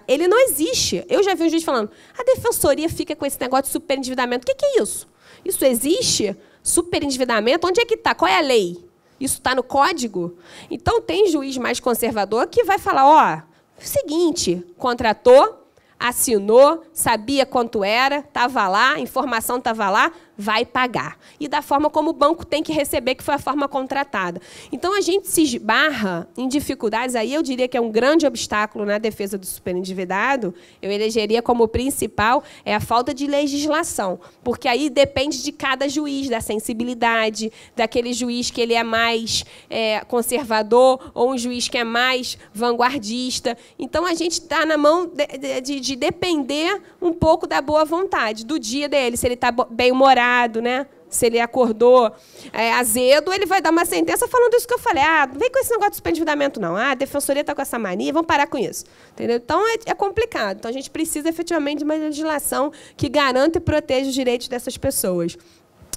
ele não existe. Eu já vi um juiz falando, a defensoria fica com esse negócio de superendividamento. O que é isso? Isso existe? Superendividamento? Onde é que está? Qual é a lei? Isso está no código? Então, tem juiz mais conservador que vai falar, ó, seguinte, contratou, assinou, sabia quanto era, estava lá, a informação estava lá, vai pagar. E da forma como o banco tem que receber, que foi a forma contratada. Então, a gente se esbarra em dificuldades, aí eu diria que é um grande obstáculo na defesa do superendividado, eu elegeria como principal a falta de legislação, porque aí depende de cada juiz, da sensibilidade, daquele juiz que ele é mais conservador ou um juiz que é mais vanguardista. Então, a gente está na mão de depender um pouco da boa vontade, do dia dele, se ele está bem-humorado, né? Se ele acordou azedo, ele vai dar uma sentença falando isso que eu falei. Ah, não vem com esse negócio de superendividamento, não. Ah, a defensoria está com essa mania, vamos parar com isso. Entendeu? Então, é complicado. Então, a gente precisa, efetivamente, de uma legislação que garanta e proteja os direitos dessas pessoas.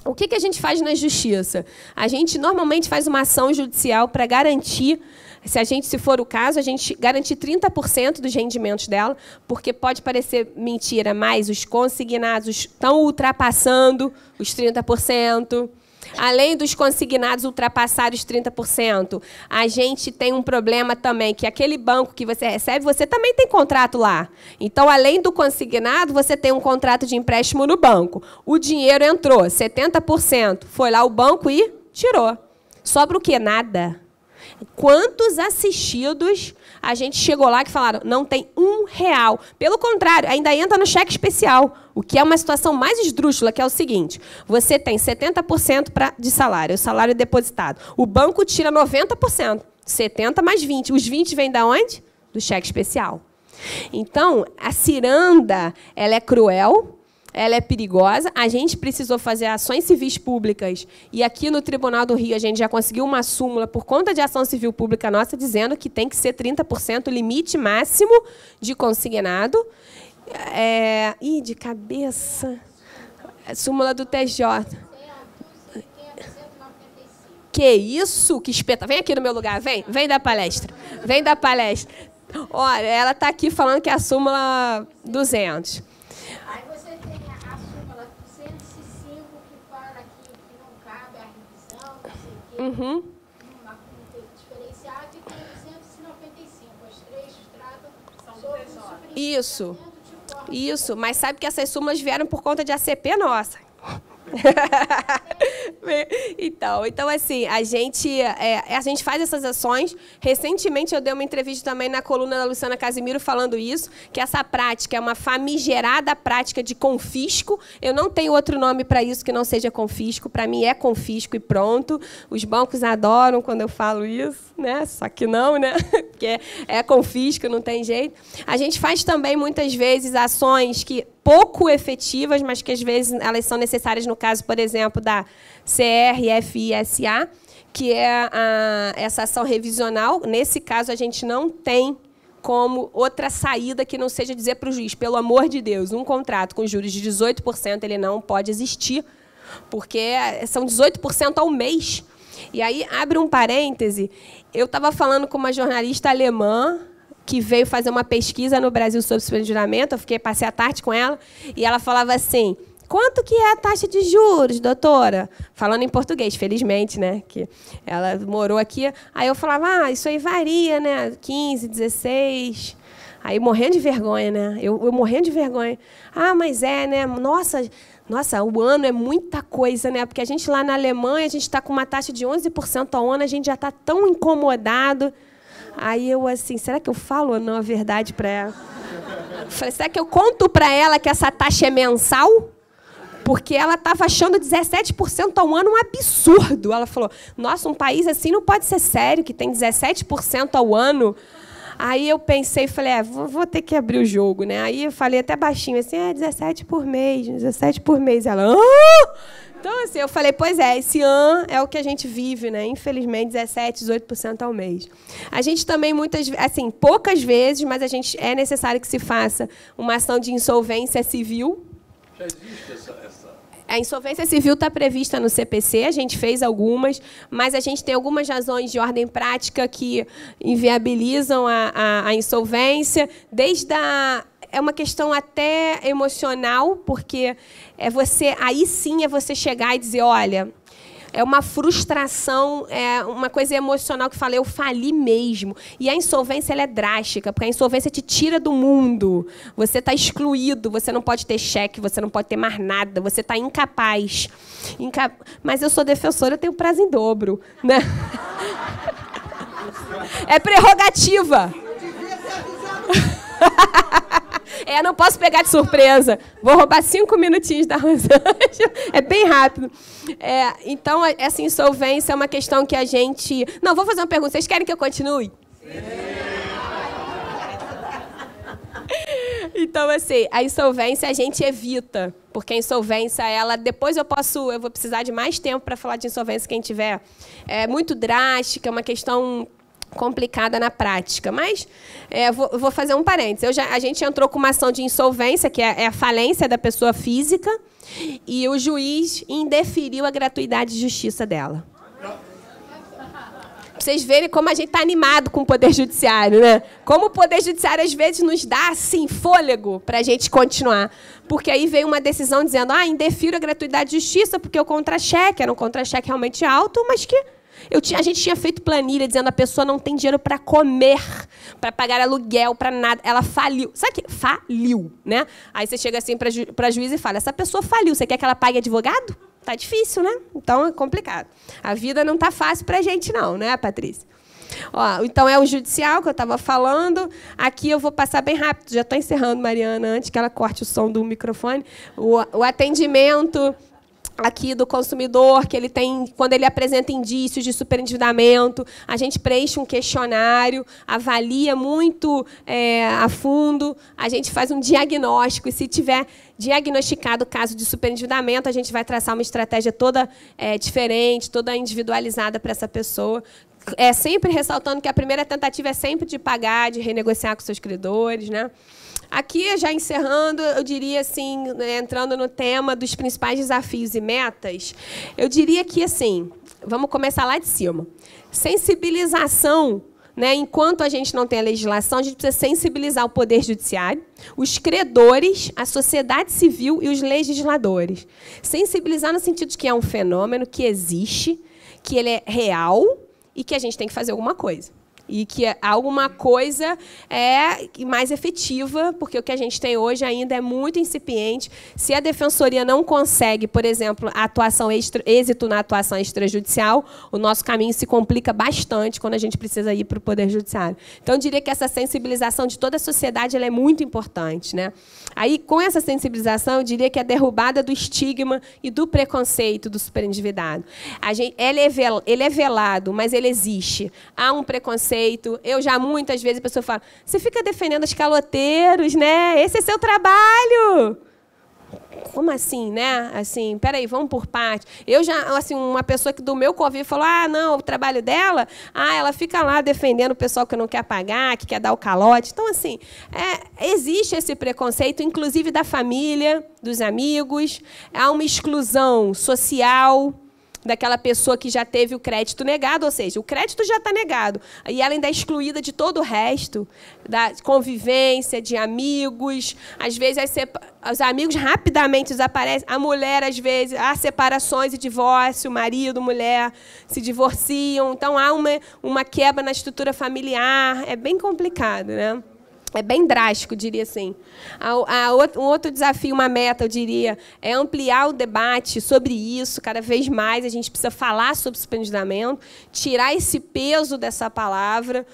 O que a gente faz na justiça? A gente normalmente faz uma ação judicial para garantir, se for o caso, a gente garantir 30% dos rendimentos dela, porque pode parecer mentira, mas os consignados estão ultrapassando os 30%. Além dos consignados ultrapassarem os 30%, a gente tem um problema também, que aquele banco que você recebe, você também tem contrato lá. Então, além do consignado, você tem um contrato de empréstimo no banco. O dinheiro entrou, 70%. Foi lá o banco e tirou. Sobra o quê? Nada. Quantos assistidos a gente chegou lá que falaram, não tem R$1. Pelo contrário, ainda entra no cheque especial, o que é uma situação mais esdrúxula, que é o seguinte, você tem 70% de salário, o salário é depositado. O banco tira 90%, 70 mais 20. Os 20 vêm de onde? Do cheque especial. Então, a ciranda, ela é cruel, ela é perigosa, a gente precisou fazer ações civis públicas, e aqui no Tribunal do Rio a gente já conseguiu uma súmula por conta de ação civil pública nossa, dizendo que tem que ser 30% o limite máximo de consignado. De cabeça... Súmula do TJ. Que isso? Que espeta. Vem aqui no meu lugar, vem da palestra. Vem da palestra. Olha, ela está aqui falando que é a súmula 200. Uhum. Diferenciado e tem 295. As três tratam sobre Isso, mas sabe que essas súmulas vieram por conta de ACP nossa. Então, assim, a gente faz essas ações. Recentemente, eu dei uma entrevista também na coluna da Luciana Casimiro falando isso, que essa prática é uma famigerada prática de confisco. Eu não tenho outro nome para isso que não seja confisco. Para mim, é confisco e pronto. Os bancos adoram quando eu falo isso, né? Só que não, né? Porque é confisco, não tem jeito. A gente faz também, muitas vezes, ações que pouco efetivas, mas que às vezes elas são necessárias no caso, por exemplo, da CRFISA, que é essa ação revisional. Nesse caso, a gente não tem como outra saída que não seja dizer para o juiz, pelo amor de Deus, um contrato com juros de 18% ele não pode existir, porque são 18% ao mês. E aí, abre um parêntese, eu estava falando com uma jornalista alemã, que veio fazer uma pesquisa no Brasil sobre superjuramento, passei a tarde com ela, e ela falava assim, quanto que é a taxa de juros, doutora? Falando em português, felizmente, né? Que ela morou aqui. Aí eu falava, isso aí varia, né? 15, 16. Aí morrendo de vergonha, né? Eu morrendo de vergonha. Mas é, né? Nossa, o ano é muita coisa, né? Porque a gente lá na Alemanha, a gente está com uma taxa de 11% ao ano, a gente já está tão incomodado. Aí eu, assim, será que eu falo ou não a verdade para ela? Falei, será que eu conto para ela que essa taxa é mensal? Porque ela estava achando 17% ao ano um absurdo. Ela falou, nossa, um país assim não pode ser sério, que tem 17% ao ano. Aí eu pensei, falei, vou ter que abrir o jogo, né? Aí eu falei até baixinho, assim, 17 por mês, 17 por mês. Ela, Então, assim, eu falei, pois é, esse ano é o que a gente vive, né? Infelizmente, 17, 18% ao mês. A gente também, poucas vezes, mas é necessário que se faça uma ação de insolvência civil. Já existe essa... A insolvência civil está prevista no CPC, a gente fez algumas, mas a gente tem algumas razões de ordem prática que inviabilizam a insolvência, é uma questão até emocional, porque aí sim é você chegar e dizer, olha, é uma frustração, é uma coisa emocional que fala, eu fali mesmo. E a insolvência ela é drástica, porque a insolvência te tira do mundo. Você está excluído, você não pode ter cheque, você não pode ter mais nada, você está incapaz. Mas eu sou defensora, eu tenho prazo em dobro. Né? É prerrogativa. Não posso pegar de surpresa. Vou roubar 5 minutinhos da Rosângela. É bem rápido. Então, essa insolvência é uma questão que a gente... Não, vou fazer uma pergunta. Vocês querem que eu continue? Sim. Então, assim, a insolvência a gente evita. Porque a insolvência, depois eu vou precisar de mais tempo para falar de insolvência, quem tiver. É muito drástica, é uma questão complicada na prática. Mas vou fazer um parênteses. A gente entrou com uma ação de insolvência, que é a falência da pessoa física, e o juiz indeferiu a gratuidade de justiça dela. Pra vocês verem como a gente está animado com o Poder Judiciário, né? Como o Poder Judiciário, às vezes, nos dá, assim, fôlego para a gente continuar. Porque aí veio uma decisão dizendo, indefiro a gratuidade de justiça, porque o contra-cheque era um contra-cheque realmente alto, mas que a gente tinha feito planilha dizendo que a pessoa não tem dinheiro para comer, para pagar aluguel, para nada. Ela faliu. Sabe o que? Faliu, né? Aí você chega assim para a juíza e fala, essa pessoa faliu, você quer que ela pague advogado? Tá difícil, né? Então é complicado. A vida não tá fácil para a gente, não, né, Patrícia? Então é o judicial que eu estava falando. Aqui eu vou passar bem rápido. Já estou encerrando, Mariana, antes que ela corte o som do microfone. O atendimento aqui do consumidor, que ele tem, quando ele apresenta indícios de superendividamento, a gente preenche um questionário, avalia muito a fundo, a gente faz um diagnóstico, e se tiver diagnosticado o caso de superendividamento, a gente vai traçar uma estratégia toda diferente, toda individualizada para essa pessoa. Sempre ressaltando que a primeira tentativa é sempre de pagar, de renegociar com seus credores, né? Aqui, já encerrando, eu diria assim, entrando no tema dos principais desafios e metas, eu diria que, assim, vamos começar lá de cima. Sensibilização, né? Enquanto a gente não tem a legislação, a gente precisa sensibilizar o Poder Judiciário, os credores, a sociedade civil e os legisladores. Sensibilizar no sentido de que é um fenômeno que existe, que ele é real e que a gente tem que fazer alguma coisa. E que alguma coisa é mais efetiva, porque o que a gente tem hoje ainda é muito incipiente. Se a Defensoria não consegue, por exemplo, êxito na atuação extrajudicial, o nosso caminho se complica bastante quando a gente precisa ir para o Poder Judiciário. Então, eu diria que essa sensibilização de toda a sociedade ela é muito importante, né? Aí, com essa sensibilização, eu diria que a derrubada do estigma e do preconceito do superendividado. Ele é velado, mas ele existe. Há um preconceito. Eu já, muitas vezes, a pessoa fala, você fica defendendo os caloteiros, né? Esse é seu trabalho. Como assim, né? Assim, peraí, vamos por parte. Eu já, assim, uma pessoa que do meu convívio falou, não, o trabalho dela, ela fica lá defendendo o pessoal que não quer pagar, que quer dar o calote. Então, assim, existe esse preconceito, inclusive da família, dos amigos. Há uma exclusão social daquela pessoa que já teve o crédito negado, ou seja, o crédito já está negado, e ela ainda é excluída de todo o resto, da convivência, de amigos. Às vezes, os amigos rapidamente desaparecem. A mulher, às vezes, há separações e divórcio, marido, mulher se divorciam. Então, há uma quebra na estrutura familiar. É bem complicado, né? É bem drástico, diria assim. Um outro desafio, uma meta, eu diria, é ampliar o debate sobre isso. Cada vez mais a gente precisa falar sobre superendividamento, tirar esse peso dessa palavra,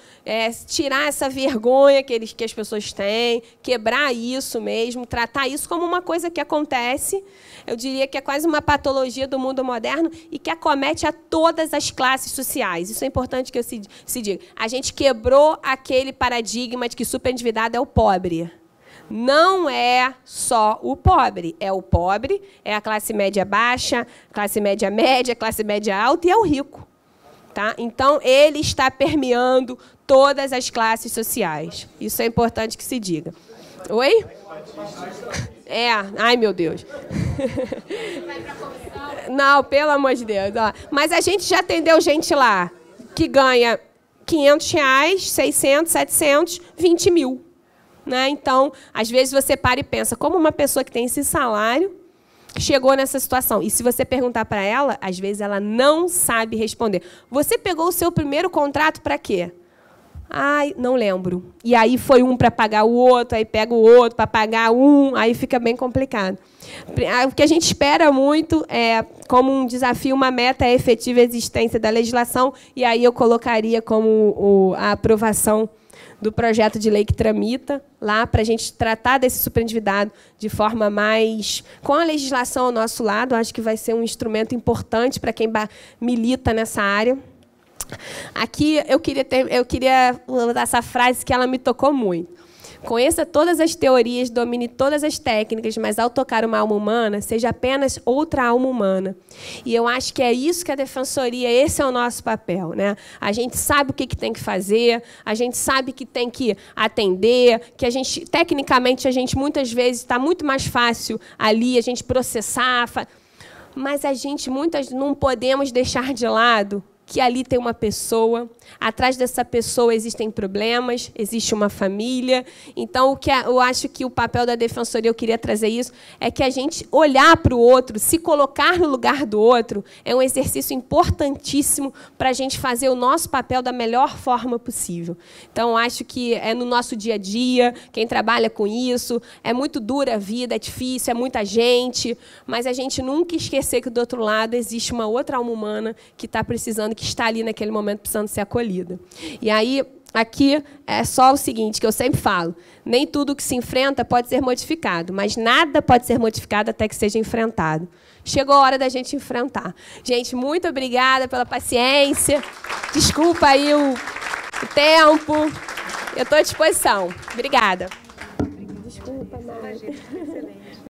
tirar essa vergonha que as pessoas têm, quebrar isso mesmo, tratar isso como uma coisa que acontece. Eu diria que é quase uma patologia do mundo moderno e que acomete a todas as classes sociais. Isso é importante que eu se diga. A gente quebrou aquele paradigma de que superendividado é o pobre. Não é só o pobre. É o pobre, é a classe média baixa, classe média média, classe média alta e é o rico. Tá? Então, ele está permeando todas as classes sociais. Isso é importante que se diga. Oi? Ai, meu Deus. Não, pelo amor de Deus. Mas a gente já atendeu gente lá que ganha R$500, 600, 700, 20 mil. Né? Então, às vezes você para e pensa, como uma pessoa que tem esse salário chegou nessa situação? E se você perguntar para ela, às vezes ela não sabe responder. Você pegou o seu primeiro contrato para quê? Ai, não lembro. E aí foi um para pagar o outro, aí pega o outro para pagar um, aí fica bem complicado. O que a gente espera muito é, como um desafio, uma meta, é a efetiva existência da legislação, e aí eu colocaria como a aprovação do projeto de lei que tramita lá para a gente tratar desse superendividado de forma mais... Com a legislação ao nosso lado, acho que vai ser um instrumento importante para quem milita nessa área. Aqui eu queria usar essa frase que ela me tocou muito. conheça todas as teorias, domine todas as técnicas, mas ao tocar uma alma humana, seja apenas outra alma humana. E eu acho que é isso que a defensoria, esse é o nosso papel, né? A gente sabe o que tem que fazer, a gente sabe que tem que atender, que a gente, tecnicamente, a gente muitas vezes está muito mais fácil ali a gente processar, mas a gente não podemos deixar de lado que ali tem uma pessoa, atrás dessa pessoa existem problemas, existe uma família. Então, o que eu acho que o papel da defensoria, eu queria trazer isso, é que a gente olhar para o outro, se colocar no lugar do outro, é um exercício importantíssimo para a gente fazer o nosso papel da melhor forma possível. Então, acho que é no nosso dia a dia, quem trabalha com isso, é muito dura a vida, é difícil, é muita gente, mas a gente nunca esquecer que do outro lado existe uma outra alma humana que está precisando, que está ali naquele momento precisando ser acolhida. E aí, aqui é só o seguinte, que eu sempre falo, nem tudo que se enfrenta pode ser modificado, mas nada pode ser modificado até que seja enfrentado. Chegou a hora da gente enfrentar. Gente, muito obrigada pela paciência. Desculpa aí o tempo. Eu estou à disposição. Obrigada.